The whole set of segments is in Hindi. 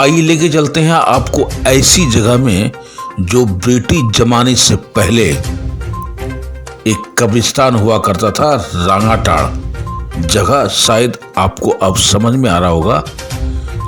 आइए लेके चलते हैं आपको ऐसी जगह में जो ब्रिटिश जमाने से पहले एक कब्रिस्तान हुआ करता था, रांगाटाड़ जगह। शायद आपको अब समझ में आ रहा होगा।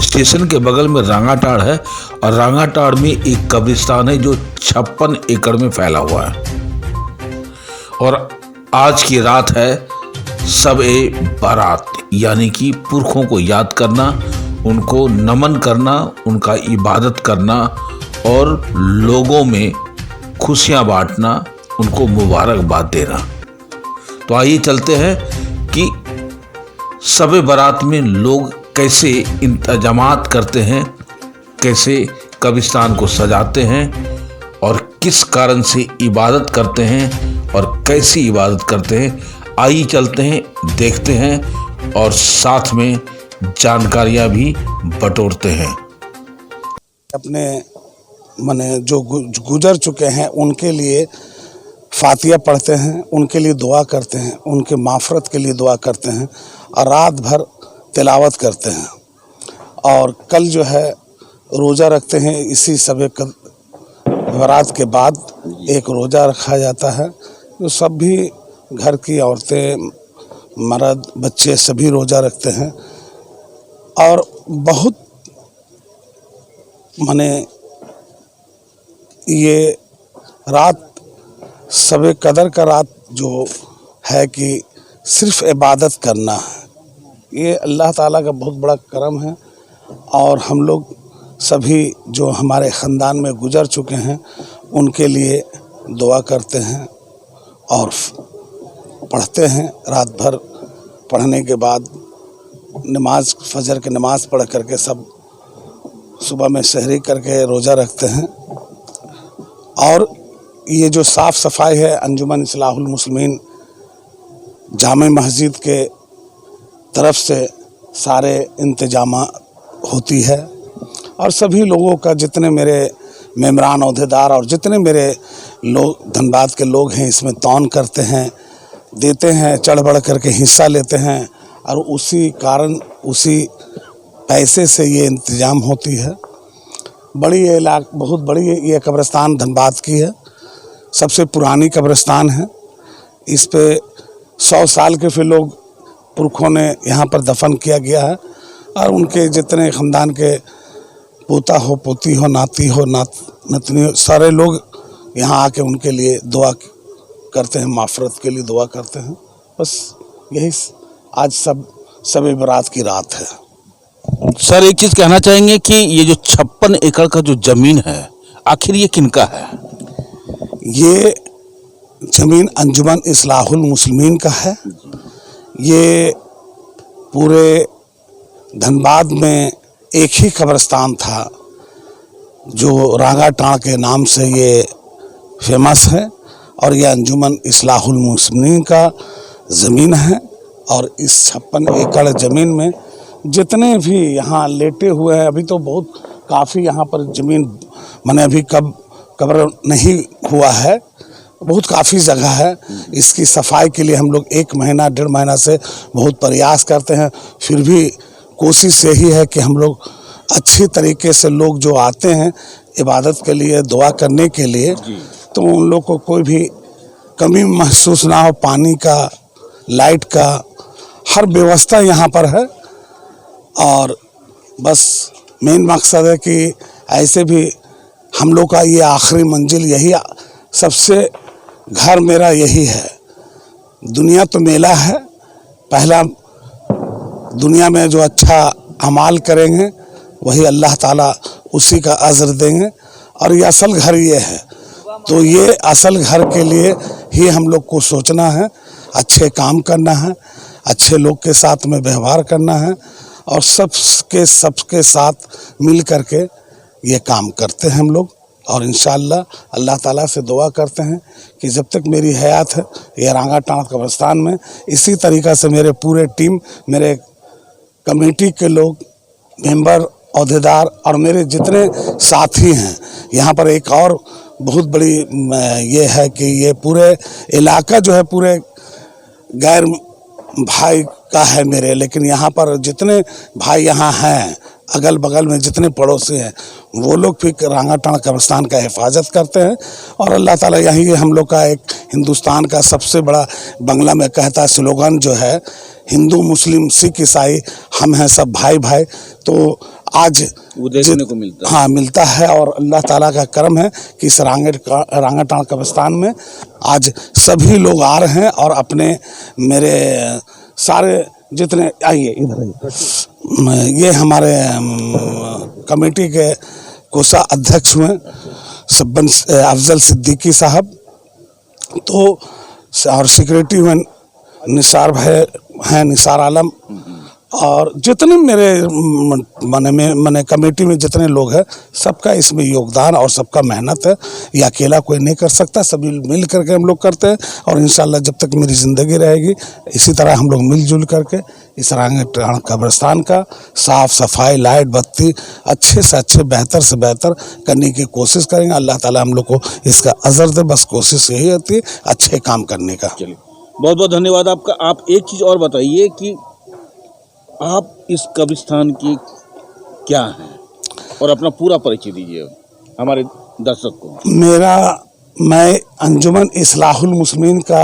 स्टेशन के बगल में रांगाटाड़ है और रांगाटाड़ में एक कब्रिस्तान है जो 56 एकड़ में फैला हुआ है। और आज की रात है शब-ए बारात, यानी कि पुरखों को याद करना, उनको नमन करना, उनका इबादत करना और लोगों में खुशियां बांटना, उनको मुबारकबाद देना। तो आइए चलते हैं कि शब-ए बारात में लोग कैसे इंतजामात करते हैं, कैसे कब्रिस्तान को सजाते हैं और किस कारण से इबादत करते हैं और कैसी इबादत करते हैं। आइए चलते हैं, देखते हैं और साथ में जानकारियां भी बटोरते हैं। अपने माने जो गुजर चुके हैं उनके लिए फातिया पढ़ते हैं, उनके लिए दुआ करते हैं, उनके माफ़रत के लिए दुआ करते हैं और रात भर तिलावत करते हैं। और कल जो है रोज़ा रखते हैं। इसी शब-ए बारात के बाद एक रोज़ा रखा जाता है, जो सब भी घर की औरतें, मर्द, बच्चे सभी रोज़ा रखते हैं। और बहुत माने ये रात शब-ए कदर का रात जो है कि सिर्फ़ इबादत करना है, ये अल्लाह ताला का बहुत बड़ा करम है। और हम लोग सभी जो हमारे ख़ानदान में गुजर चुके हैं उनके लिए दुआ करते हैं और पढ़ते हैं। रात भर पढ़ने के बाद नमाज, फजर की नमाज़ पढ़ करके सब सुबह में सहरी करके रोज़ा रखते हैं। और ये जो साफ़ सफाई है, अंजुमन इस्लाहुल मुस्लिमीन जामे मस्जिद के तरफ से सारे इंतजाम होती है। और सभी लोगों का, जितने मेरे मेम्बरान, अहदेदार और जितने मेरे लोग धनबाद के लोग हैं, इसमें तौन करते हैं, देते हैं, चढ़ बढ़ करके हिस्सा लेते हैं। और उसी कारण, उसी पैसे से ये इंतज़ाम होती है। बड़ी बहुत बड़ी ये कब्रिस्तान धनबाद की है, सबसे पुरानी कब्रिस्तान है। इस पे 100 साल के फिर लोग पुरखों ने यहाँ पर दफन किया गया है। और उनके जितने ख़ानदान के पोता हो, पोती हो, नाती हो, नतनी हो, सारे लोग यहाँ आके उनके लिए दुआ करते हैं, माफ़रत के लिए दुआ करते हैं। बस यही आज शब-ए बारात की रात है। सर, एक चीज़ कहना चाहेंगे कि ये जो 56 एकड़ का जो ज़मीन है, आखिर ये किनका है? ये ज़मीन अंजुमन इस्लाहुल मुस्लिमीन का है। ये पूरे धनबाद में एक ही कब्रिस्तान था जो रांगाटाड़ के नाम से ये फेमस है। और ये अंजुमन इस्लाहुल मुस्लिमीन का ज़मीन है। और इस 56 एकड़ ज़मीन में जितने भी यहाँ लेटे हुए हैं, अभी तो बहुत काफ़ी यहाँ पर ज़मीन माने अभी कब्र नहीं हुआ है, बहुत काफ़ी जगह है। इसकी सफाई के लिए हम लोग 1 महीना 1.5 महीना से बहुत प्रयास करते हैं। फिर भी कोशिश यही है कि हम लोग अच्छी तरीके से, लोग जो आते हैं इबादत के लिए, दुआ करने के लिए, तो उन लोग को कोई भी कमी महसूस ना हो। पानी का, लाइट का, हर व्यवस्था यहाँ पर है। और बस मेन मकसद है कि ऐसे भी हम लोग का ये आखिरी मंजिल यही, सबसे घर मेरा यही है। दुनिया तो मेला है, पहला दुनिया में जो अच्छा अमाल करेंगे वही अल्लाह ताला उसी का अज़र देंगे। और ये असल घर ये है, तो ये असल घर के लिए ही हम लोग को सोचना है, अच्छे काम करना है, अच्छे लोग के साथ में व्यवहार करना है और सबके साथ मिल करके ये काम करते हैं हम लोग। और इंशाअल्लाह अल्लाह ताला से दुआ करते हैं कि जब तक मेरी हयात है ये रांगाटाड़ कब्रिस्तान में इसी तरीक़ा से मेरे पूरे टीम, मेरे कमेटी के लोग, मेंबर, अहदेदार और मेरे जितने साथी हैं, यहाँ पर एक और बहुत बड़ी ये है कि ये पूरे इलाका जो है पूरे गैर भाई का है मेरे, लेकिन यहाँ पर जितने भाई यहाँ हैं अगल बगल में जितने पड़ोसी हैं वो लोग भी रांगाटाण कब्रिस्तान का हिफाजत करते हैं। और अल्लाह ताला यही हम लोग का एक हिंदुस्तान का सबसे बड़ा बंगला में कहता स्लोगन जो है, हिंदू मुस्लिम सिख ईसाई हम हैं सब भाई भाई। तो आज वो देखने को मिलता है। हाँ मिलता है, और अल्लाह ताला का करम है कि इस रांगाटाण कब्रिस्तान में आज सभी लोग आ रहे हैं और अपने मेरे सारे जितने आइए इधर आइए, ये हमारे कमेटी के कोषा अध्यक्ष हुए सब्बन अफजल सिद्दीकी साहब, तो और सेक्रेटरी हुए निसार भाई हैं, निसार आलम, और जितने मेरे माने कमेटी में जितने लोग हैं सबका इसमें योगदान और सबका मेहनत है। ये अकेला कोई नहीं कर सकता, सभी मिल करके हम लोग करते हैं। और इंशाल्लाह जब तक मेरी ज़िंदगी रहेगी इसी तरह हम लोग मिलजुल करके इस रांगाटाण कब्रिस्तान का साफ़ सफाई, लाइट बत्ती अच्छे से अच्छे, बेहतर से बेहतर करने की कोशिश करेंगे। अल्लाह ताला हम लोग को इसका अजर दे, बस कोशिश यही होती है अच्छे काम करने का। चलिए, बहुत बहुत धन्यवाद आपका। आप एक चीज़ और बताइए कि आप इस कब्रिस्तान की क्या हैं और अपना पूरा परिचय दीजिए हमारे दर्शक को। मैं अंजुमन इस्लाहुल मुस्लिमीन का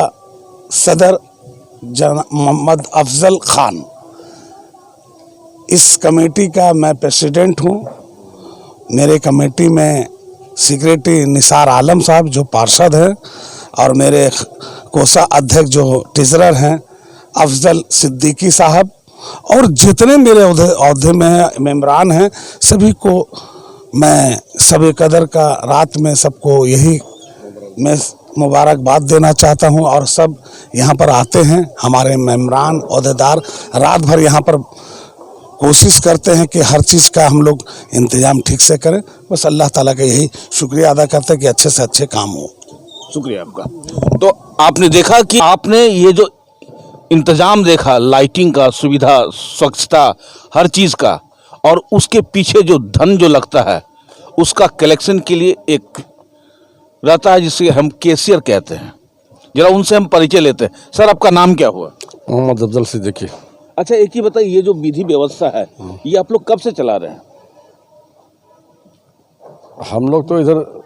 सदर मोहम्मद अफजल खान, इस कमेटी का मैं प्रेसिडेंट हूँ। मेरे कमेटी में सेक्रेटरी निसार आलम साहब जो पार्षद हैं, और मेरे कोषा अध्यक्ष जो ट्रेजरर हैं अफजल सिद्दीकी साहब, और जितने मेरे औहदे में मेंबरान हैं सभी को मैं सब कदर का रात में सबको यही मैं मुबारकबाद देना चाहता हूं। और सब यहाँ पर आते हैं, हमारे मेंबरान औहदेदार रात भर यहाँ पर कोशिश करते हैं कि हर चीज़ का हम लोग इंतज़ाम ठीक से करें। बस अल्लाह ताला का यही शुक्रिया अदा करते हैं कि अच्छे से अच्छे काम हो। शुक्रिया आपका। तो आपने देखा कि आपने ये जो इंतजाम देखा, लाइटिंग का, सुविधा, स्वच्छता, हर चीज़ का, और उसके पीछे जो धन जो लगता है उसका कलेक्शन के लिए एक रहता है जिसे हम कैशियर कहते हैं। जरा उनसे हम परिचय लेते हैं। सर, आपका नाम क्या हुआ? मोहम्मद अफजल सिद्दीकी। अच्छा, एक ही बताइए, ये जो विधि व्यवस्था है ये आप लोग कब से चला रहे हैं? हम लोग तो इधर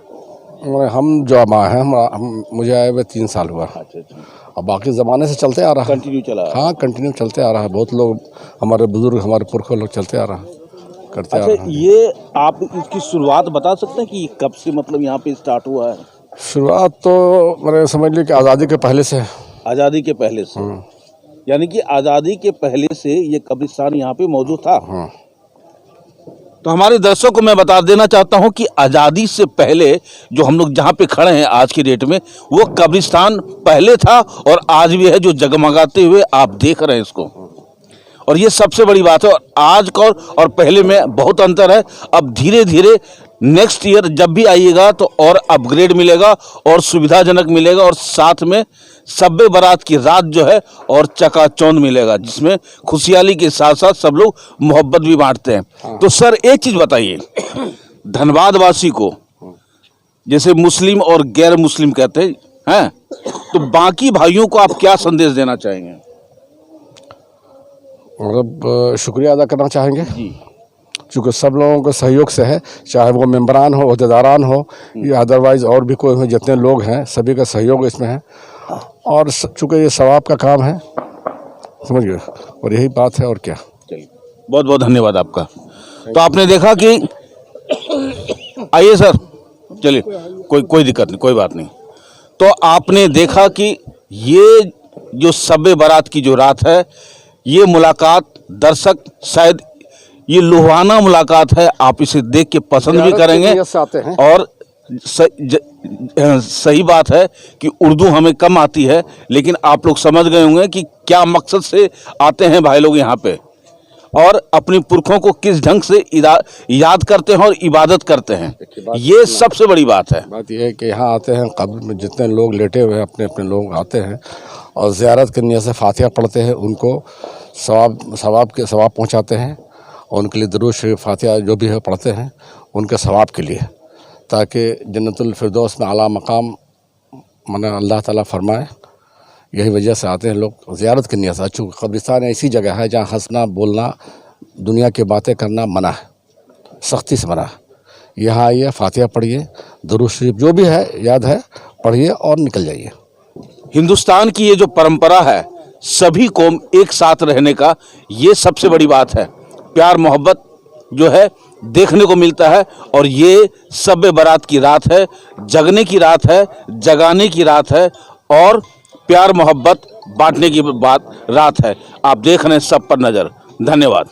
हम जो आमा है मुझे आए हुए 3 साल हुआ। अच्छा। और बाकी ज़माने से चलते आ रहा है, कंटिन्यू चला? हाँ कंटिन्यू चलते आ रहा है। बहुत लोग हमारे बुजुर्ग, हमारे पुरखों लोग चलते आ रहा है, करते आ रहा है। ये आप इसकी शुरुआत बता सकते हैं कि कब से मतलब यहाँ पे स्टार्ट हुआ है? शुरुआत तो मैंने समझ ली कि आज़ादी के पहले से। आज़ादी के पहले से? यानी कि आज़ादी के पहले से ये कब्रिस्तान यहाँ पे मौजूद था। तो हमारे दर्शकों को मैं बता देना चाहता हूँ कि आज़ादी से पहले जो हम लोग जहाँ पे खड़े हैं आज की डेट में, वो कब्रिस्तान पहले था और आज भी है, जो जगमगाते हुए आप देख रहे हैं इसको। और ये सबसे बड़ी बात है। और आज का और पहले में बहुत अंतर है। अब धीरे धीरे नेक्स्ट ईयर जब भी आइएगा तो और अपग्रेड मिलेगा और सुविधाजनक मिलेगा, और साथ में शब बारात की रात जो है और चकाचौंध मिलेगा, जिसमें खुशहाली के साथ साथ सब लोग मोहब्बत भी बांटते हैं। तो सर, एक चीज़ बताइए, धनबाद वासी को, जैसे मुस्लिम और गैर मुस्लिम कहते हैं, तो बाकी भाइयों को आप क्या संदेश देना चाहेंगे? मतलब शुक्रिया अदा करना चाहेंगे जी, चूँकि सब लोगों के सहयोग से है, चाहे वो मेंबरान हो, अहदेदारान हो, या अदरवाइज़ और भी कोई हो, जितने लोग हैं सभी का सहयोग इसमें है। और चूँकि ये सवाब का काम है, समझ गए, और यही बात है। और क्या। चलिए, बहुत बहुत धन्यवाद आपका। तो आपने देखा कि आइए सर, चलिए, कोई दिक्कत नहीं, कोई बात नहीं। तो आपने देखा कि ये जो शब बारात की जो रात है, ये मुलाकात दर्शक शायद ये लुभाना मुलाकात है। आप इसे देख के पसंद भी करेंगे। और सही बात है कि उर्दू हमें कम आती है, लेकिन आप लोग समझ गए होंगे कि क्या मकसद से आते हैं भाई लोग यहाँ पे, और अपने पुरखों को किस ढंग से याद करते हैं और इबादत करते हैं। ये सबसे बड़ी बात है। बात यह है कि यहाँ आते हैं, कब्र में जितने लोग लेटे हुए हैं अपने अपने लोग आते हैं और ज़ियारत की नियत से फातिहा पढ़ते हैं, उनको सवाब पहुँचाते हैं, और उनके लिए दुरूद शरीफ फातिहा जो भी है पढ़ते हैं उनके सवाब के लिए, ताकि जन्नतुल फिरदौस में आला मकाम माने अल्लाह ताला फरमाए। यही वजह से आते हैं लोग ज़ियारत की नियत से। चूँकि कब्रिस्तान ऐसी जगह है जहाँ हंसना बोलना दुनिया की बातें करना मना है, सख्ती से मना है। यहाँ आइए, फातिहा पढ़िए, दुरूद शरीफ जो भी है याद है पढ़िए और निकल जाइए। हिंदुस्तान की ये जो परंपरा है सभी कौम एक साथ रहने का, ये सबसे बड़ी बात है। प्यार मोहब्बत जो है देखने को मिलता है और ये शब बारात की रात है, जगने की रात है, जगाने की रात है और प्यार मोहब्बत बांटने की बात रात है। आप देख रहे हैं सब पर नज़र। धन्यवाद।